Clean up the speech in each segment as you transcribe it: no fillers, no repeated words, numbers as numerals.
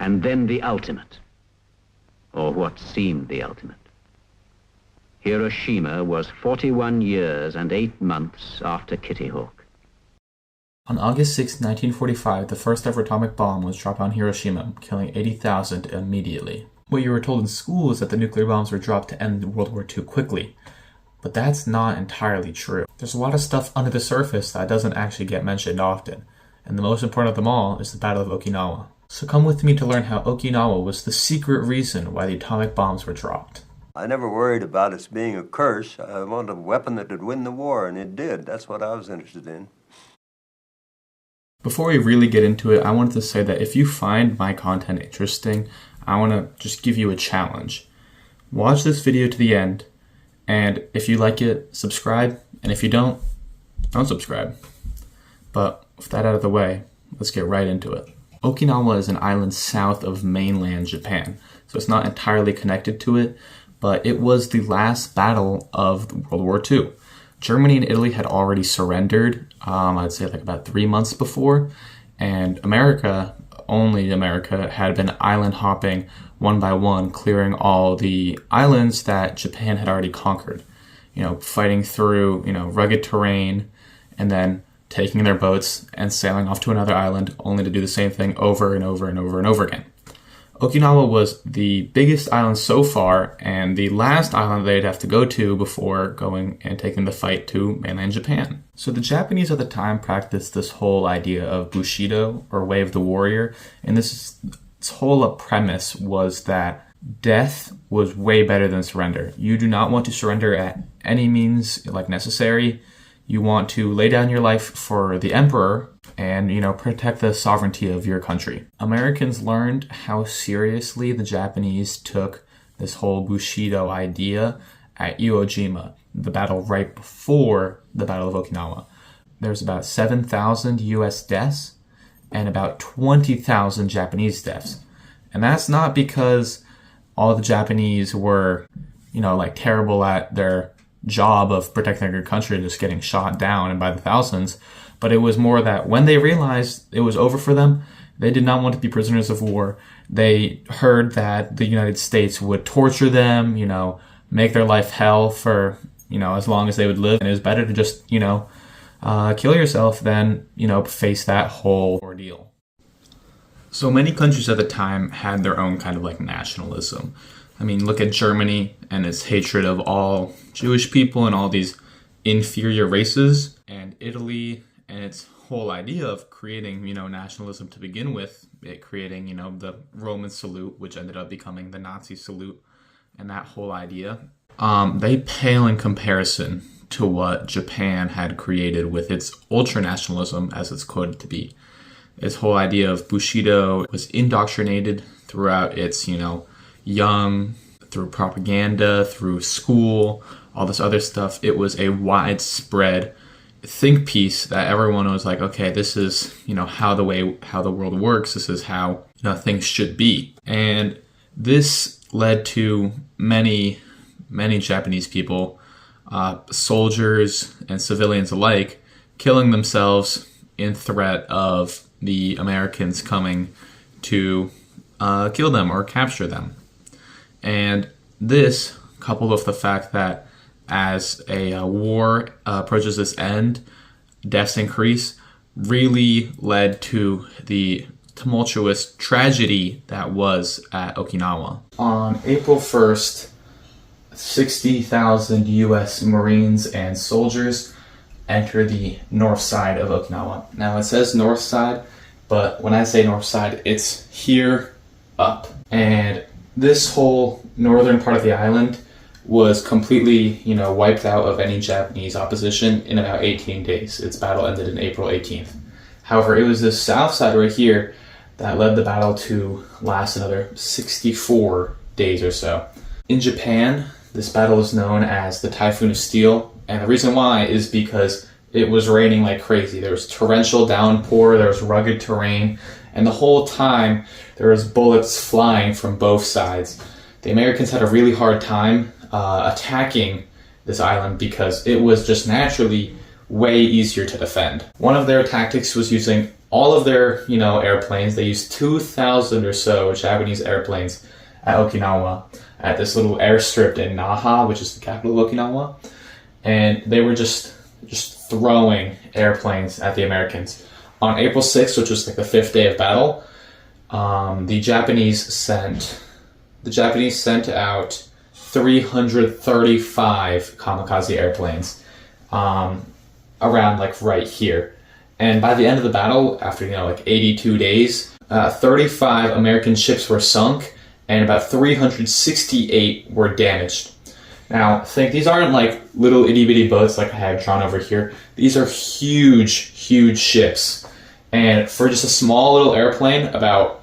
and then the ultimate, or what seemed the ultimate. Hiroshima was 41 years and 8 months after Kitty Hawk. On August 6, 1945, the first ever atomic bomb was dropped on Hiroshima, killing 80,000 immediately. What you were told in school is that the nuclear bombs were dropped to end World War II quickly. But that's not entirely true. There's a lot of stuff under the surface that doesn't actually get mentioned often, and the most important of them all is the Battle of Okinawa. So come with me to learn how Okinawa was the secret reason why the atomic bombs were dropped. I never worried about it being a curse. I wanted a weapon that would win the war, and it did. That's what I was interested in. Before we really get into it, I wanted to say that if you find my content interesting, I want to just give you a challenge. Watch this video to the end, and if you like it, subscribe, and if you don't subscribe. But with that out of the way, let's get right into it. Okinawa is an island south of mainland Japan, so it's not entirely connected to it, but it was the last battle of World War II. Germany and Italy had already surrendered, I'd say like about 3 months before, and only America, had been island hopping one by one, clearing all the islands that Japan had already conquered. Fighting through, rugged terrain, and then taking their boats and sailing off to another island, only to do the same thing over and over and over and over again. Okinawa was the biggest island so far, and the last island they'd have to go to before going and taking the fight to mainland Japan. So the Japanese at the time practiced this whole idea of Bushido, or Way of the Warrior, and this whole premise was that death was way better than surrender. You do not want to surrender at any means necessary. You want to lay down your life for the emperor and, protect the sovereignty of your country. Americans learned how seriously the Japanese took this whole Bushido idea at Iwo Jima, the battle right before the Battle of Okinawa. There's about 7,000 US deaths and about 20,000 Japanese deaths. And that's not because all the Japanese were, terrible at their job of protecting their country, just getting shot down and by the thousands, but it was more that when they realized it was over for them, they did not want to be prisoners of war. They heard that the United States would torture them, make their life hell for, as long as they would live, and it was better to just, kill yourself than, face that whole ordeal. So many countries at the time had their own kind of nationalism. Look at Germany and its hatred of all Jewish people and all these inferior races, and Italy and its whole idea of creating, nationalism to begin with, it creating, the Roman salute, which ended up becoming the Nazi salute, and that whole idea. They pale in comparison to what Japan had created with its ultra-nationalism, as it's quoted to be. Its whole idea of Bushido was indoctrinated throughout its, young, through propaganda, through school, all this other stuff. It was a widespread think piece that everyone was like, okay, this is, how the world works. This is how, things should be. And this led to many Japanese people, soldiers and civilians alike, killing themselves in threat of the Americans coming to kill them or capture them. And this, coupled with the fact that as a war approaches its end, deaths increase, really led to the tumultuous tragedy that was at Okinawa. On April 1st, 60,000 U.S. Marines and soldiers enter the north side of Okinawa. Now it says north side, but when I say north side, it's here up. And this whole northern part of the island was completely, wiped out of any Japanese opposition in about 18 days. Its battle ended in April 18th. However, it was this south side right here that led the battle to last another 64 days or so. In Japan, this battle is known as the Typhoon of Steel, and the reason why is because it was raining like crazy. There was torrential downpour, there was rugged terrain, and the whole time there was bullets flying from both sides. The Americans had a really hard time attacking this island because it was just naturally way easier to defend. One of their tactics was using all of their, airplanes. They used 2,000 or so Japanese airplanes at Okinawa, at this little airstrip in Naha, which is the capital of Okinawa. And they were just throwing airplanes at the Americans. On April 6th, which was like the 5th day of battle, the Japanese sent out 335 kamikaze airplanes around like right here. And by the end of the battle, after 82 days, 35 American ships were sunk and about 368 were damaged. Now, think these aren't like little itty bitty boats like I have drawn over here. These are huge ships. And for just a small little airplane, about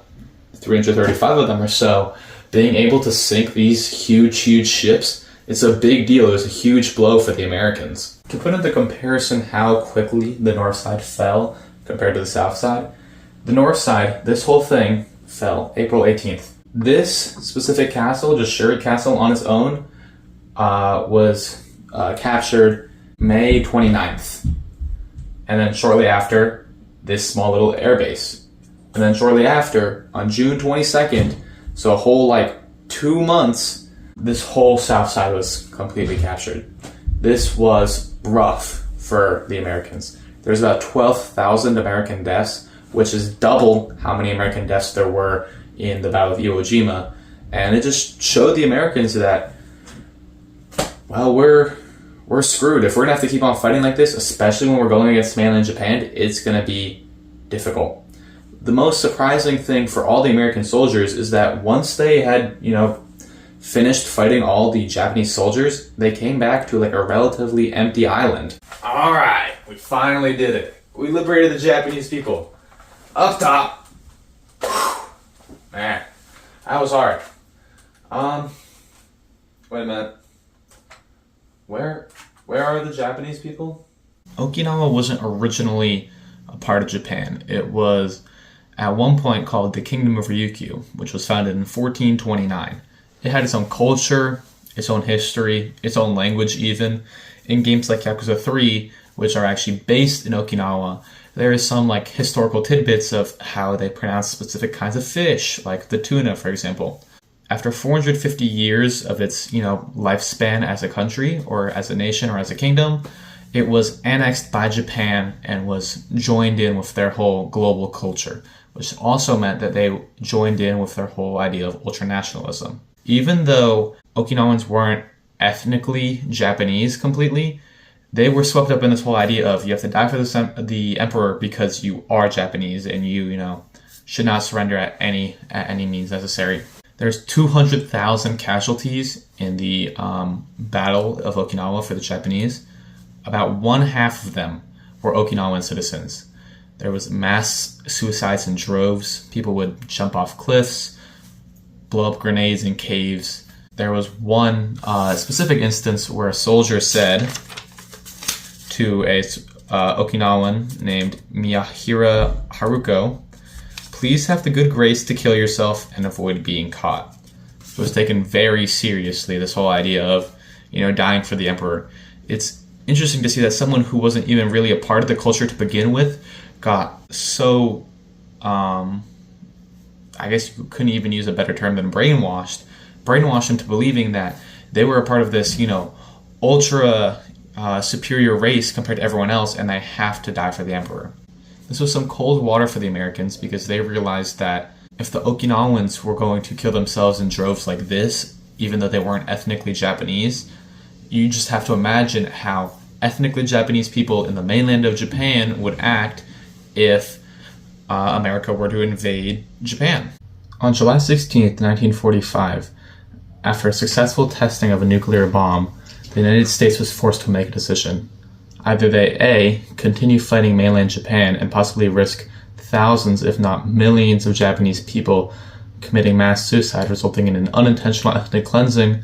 335 of them or so, being able to sink these huge ships, it's a big deal. It was a huge blow for the Americans. To put into comparison how quickly the north side fell compared to the south side, the north side, this whole thing fell April 18th. This specific castle, just Shuri Castle on its own, was captured May 29th. And then shortly after, this small little airbase. And then shortly after, on June 22nd, so a whole 2 months, this whole south side was completely captured. This was rough for the Americans. There's about 12,000 American deaths, which is double how many American deaths there were in the Battle of Iwo Jima. And it just showed the Americans that, well, we're screwed. If we're gonna have to keep on fighting like this, especially when we're going against mainland Japan, it's gonna be difficult. The most surprising thing for all the American soldiers is that once they had, finished fighting all the Japanese soldiers, they came back to a relatively empty island. All right, we finally did it. We liberated the Japanese people. Up top. Man, that was hard. Wait a minute. Where are the Japanese people? Okinawa wasn't originally a part of Japan. It was at one point called the Kingdom of Ryukyu, which was founded in 1429. It had its own culture, its own history, its own language even. In games like Yakuza 3, which are actually based in Okinawa, there is some historical tidbits of how they pronounce specific kinds of fish, like the tuna, for example. After 450 years of its, lifespan as a country, or as a nation, or as a kingdom, it was annexed by Japan and was joined in with their whole global culture, which also meant that they joined in with their whole idea of ultranationalism. Even though Okinawans weren't ethnically Japanese completely, they were swept up in this whole idea of you have to die for the emperor because you are Japanese and you should not surrender at any means necessary. There's 200,000 casualties in the Battle of Okinawa for the Japanese. About 1/2 of them were Okinawan citizens. There was mass suicides in droves. People would jump off cliffs, blow up grenades in caves. There was one specific instance where a soldier said to a Okinawan named Miyahira Haruko, "Please have the good grace to kill yourself and avoid being caught." It was taken very seriously, this whole idea of, dying for the emperor. It's interesting to see that someone who wasn't even really a part of the culture to begin with got so, I guess you couldn't even use a better term than brainwashed into believing that they were a part of this, ultra superior race compared to everyone else, and they have to die for the emperor. This was some cold water for the Americans because they realized that if the Okinawans were going to kill themselves in droves like this, even though they weren't ethnically Japanese, you just have to imagine how ethnically Japanese people in the mainland of Japan would act if America were to invade Japan. On July 16th, 1945, after a successful testing of a nuclear bomb, the United States was forced to make a decision. Either they A, continue fighting mainland Japan and possibly risk thousands, if not millions, of Japanese people committing mass suicide, resulting in an unintentional ethnic cleansing,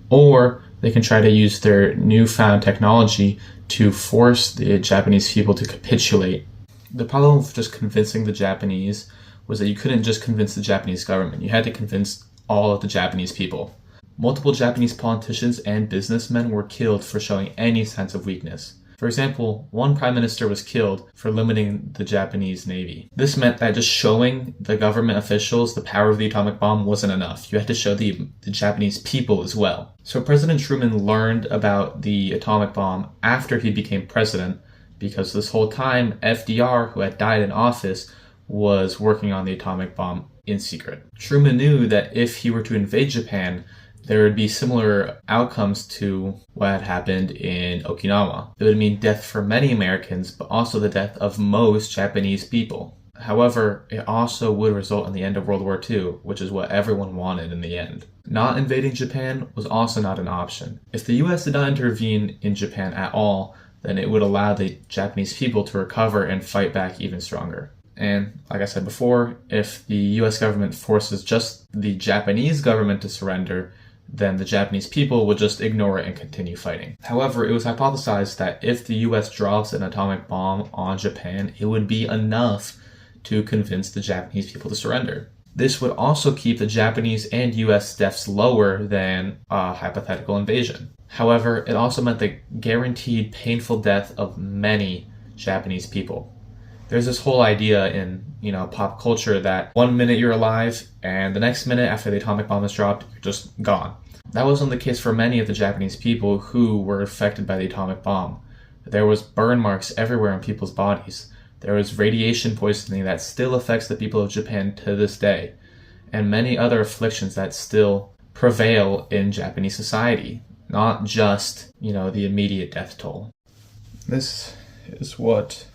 or they can try to use their newfound technology to force the Japanese people to capitulate. The problem with just convincing the Japanese was that you couldn't just convince the Japanese government. You had to convince all of the Japanese people. Multiple Japanese politicians and businessmen were killed for showing any sense of weakness. For example, one prime minister was killed for limiting the Japanese Navy. This meant that just showing the government officials the power of the atomic bomb wasn't enough. You had to show the Japanese people as well. So President Truman learned about the atomic bomb after he became president, because this whole time FDR, who had died in office, was working on the atomic bomb in secret. Truman knew that if he were to invade Japan, there would be similar outcomes to what had happened in Okinawa. It would mean death for many Americans, but also the death of most Japanese people. However, it also would result in the end of World War II, which is what everyone wanted in the end. Not invading Japan was also not an option. If the US did not intervene in Japan at all, then it would allow the Japanese people to recover and fight back even stronger. And like I said before, if the US government forces just the Japanese government to surrender, then the Japanese people would just ignore it and continue fighting. However, it was hypothesized that if the US drops an atomic bomb on Japan, it would be enough to convince the Japanese people to surrender. This would also keep the Japanese and US deaths lower than a hypothetical invasion. However, it also meant the guaranteed painful death of many Japanese people. There's this whole idea in, pop culture that 1 minute you're alive and the next minute after the atomic bomb is dropped, you're just gone. That wasn't the case for many of the Japanese people who were affected by the atomic bomb. There was burn marks everywhere on people's bodies. There was radiation poisoning that still affects the people of Japan to this day, and many other afflictions that still prevail in Japanese society, not just, the immediate death toll. This is what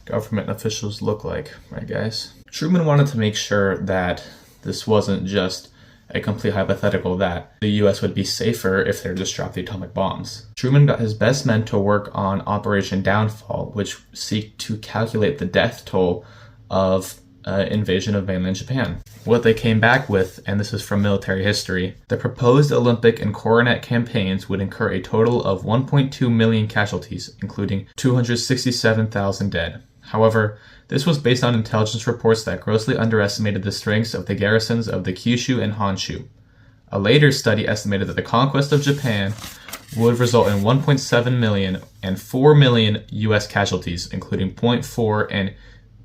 government officials look like, right guys? Truman wanted to make sure that this wasn't just a complete hypothetical that the US would be safer if they just dropped the atomic bombs. Truman got his best men to work on Operation Downfall, which seeked to calculate the death toll of invasion of mainland Japan. What they came back with, and this is from military history, the proposed Olympic and Coronet campaigns would incur a total of 1.2 million casualties, including 267,000 dead. However, this was based on intelligence reports that grossly underestimated the strengths of the garrisons of the Kyushu and Honshu. A later study estimated that the conquest of Japan would result in 1.7 million and 4 million US casualties, including 0.4 and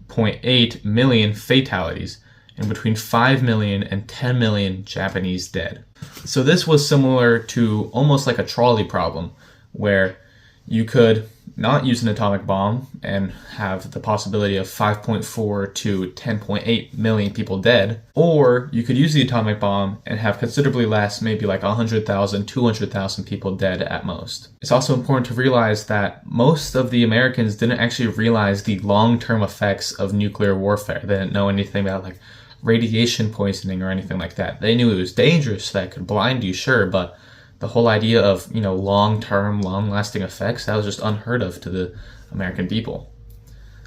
0.8 million fatalities, and between 5 million and 10 million Japanese dead. So this was similar to almost like a trolley problem, where you could not use an atomic bomb and have the possibility of 5.4 to 10.8 million people dead, or you could use the atomic bomb and have considerably less, maybe like 100,000, 200,000 people dead at most. It's also important to realize that most of the Americans didn't actually realize the long-term effects of nuclear warfare. They didn't know anything about like radiation poisoning or anything like that. They knew it was dangerous, that it could blind you, sure, but the whole idea of, long-term, long-lasting effects, that was just unheard of to the American people.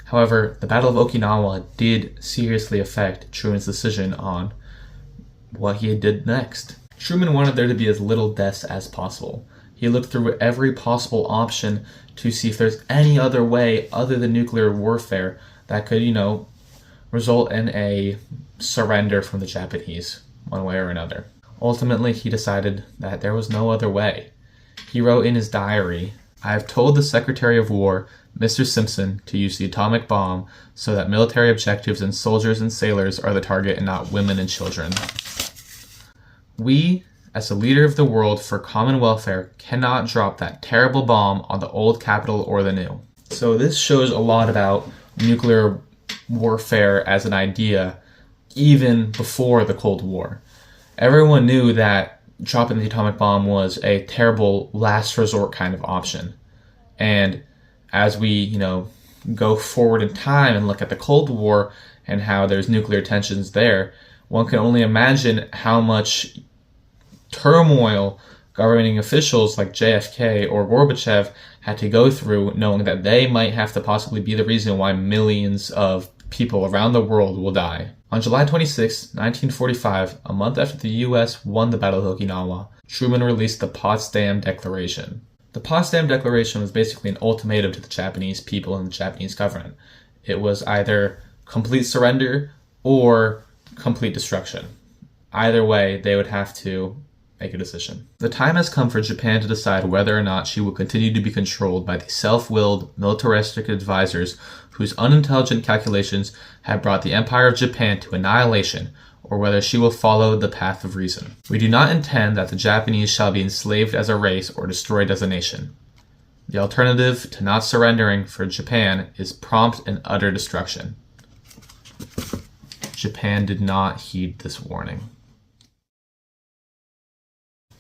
However, the Battle of Okinawa did seriously affect Truman's decision on what he did next. Truman wanted there to be as little deaths as possible. He looked through every possible option to see if there's any other way other than nuclear warfare that could, result in a surrender from the Japanese, one way or another. Ultimately, he decided that there was no other way. He wrote in his diary, "I have told the Secretary of War, Mr. Simpson, to use the atomic bomb so that military objectives and soldiers and sailors are the target and not women and children. We, as the leader of the world for common welfare, cannot drop that terrible bomb on the old capital or the new." So this shows a lot about nuclear warfare as an idea even before the Cold War. Everyone knew that dropping the atomic bomb was a terrible last resort kind of option. And as we, go forward in time and look at the Cold War and how there's nuclear tensions there, one can only imagine how much turmoil governing officials like JFK or Gorbachev had to go through, knowing that they might have to possibly be the reason why millions of people around the world will die. On July 26, 1945, a month after the U.S. won the Battle of Okinawa, Truman released the Potsdam Declaration. The Potsdam Declaration was basically an ultimatum to the Japanese people and the Japanese government. It was either complete surrender or complete destruction. Either way, they would have to make a decision. The time has come for Japan to decide whether or not she will continue to be controlled by the self-willed militaristic advisors whose unintelligent calculations have brought the Empire of Japan to annihilation, or whether she will follow the path of reason. We do not intend that the Japanese shall be enslaved as a race or destroyed as a nation. The alternative to not surrendering for Japan is prompt and utter destruction. Japan did not heed this warning.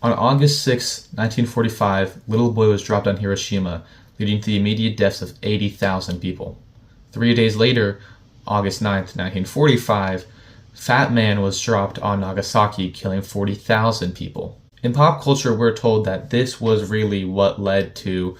On August 6, 1945, Little Boy was dropped on Hiroshima, leading to the immediate deaths of 80,000 people. 3 days later, August 9, 1945, Fat Man was dropped on Nagasaki, killing 40,000 people. In pop culture, we're told that this was really what led to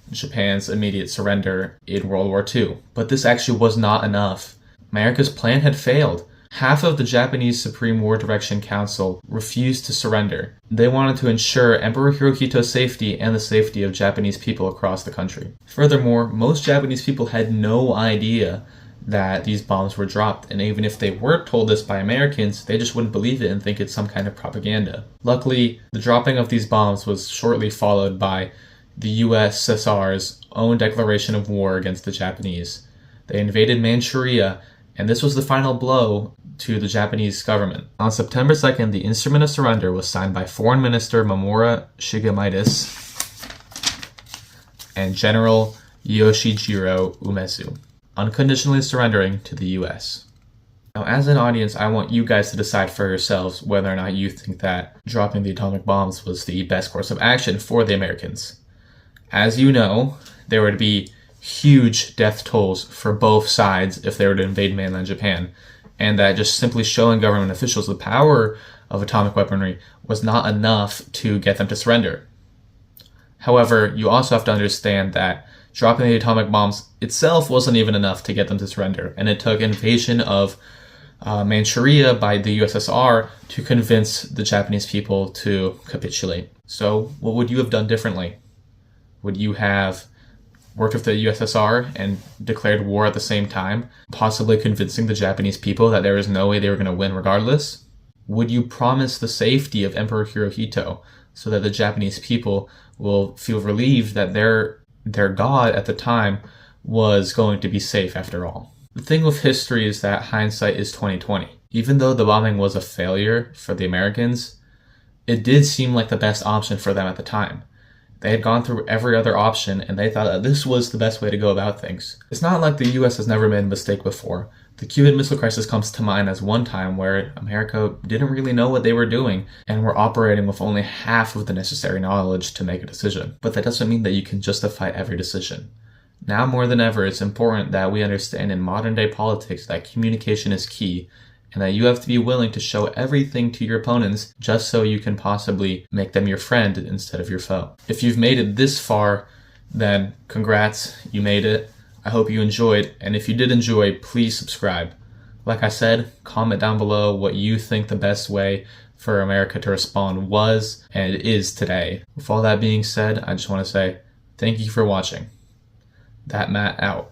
Japan's immediate surrender in World War II. But this actually was not enough. America's plan had failed. Half of the Japanese Supreme War Direction Council refused to surrender. They wanted to ensure Emperor Hirohito's safety and the safety of Japanese people across the country. Furthermore, most Japanese people had no idea that these bombs were dropped, and even if they were told this by Americans, they just wouldn't believe it and think it's some kind of propaganda. Luckily, the dropping of these bombs was shortly followed by the USSR's own declaration of war against the Japanese. They invaded Manchuria, and this was the final blow to the Japanese government. On September 2nd, the instrument of surrender was signed by Foreign Minister Mamoru Shigemitsu and General Yoshijiro Umezu, unconditionally surrendering to the US. Now, as an audience, I want you guys to decide for yourselves whether or not you think that dropping the atomic bombs was the best course of action for the Americans. As you know, there would be huge death tolls for both sides if they were to invade mainland Japan, and that just simply showing government officials the power of atomic weaponry was not enough to get them to surrender. However, you also have to understand that dropping the atomic bombs itself wasn't even enough to get them to surrender, and it took invasion of Manchuria by the USSR to convince the Japanese people to capitulate. So what would you have done differently? Would you have worked with the USSR and declared war at the same time, possibly convincing the Japanese people that there was no way they were going to win regardless? Would you promise the safety of Emperor Hirohito so that the Japanese people will feel relieved that their god at the time was going to be safe after all? The thing with history is that hindsight is 20/20. Even though the bombing was a failure for the Americans, it did seem like the best option for them at the time. They had gone through every other option, and they thought that this was the best way to go about things. It's not like the US has never made a mistake before. The Cuban Missile Crisis comes to mind as one time where America didn't really know what they were doing and were operating with only half of the necessary knowledge to make a decision. But that doesn't mean that you can justify every decision. Now more than ever, it's important that we understand in modern day politics that communication is key, and that you have to be willing to show everything to your opponents just so you can possibly make them your friend instead of your foe. If you've made it this far, then congrats, you made it. I hope you enjoyed, and if you did enjoy, please subscribe. Like I said, comment down below what you think the best way for America to respond was and is today. With all that being said, I just want to say thank you for watching. That Matt out.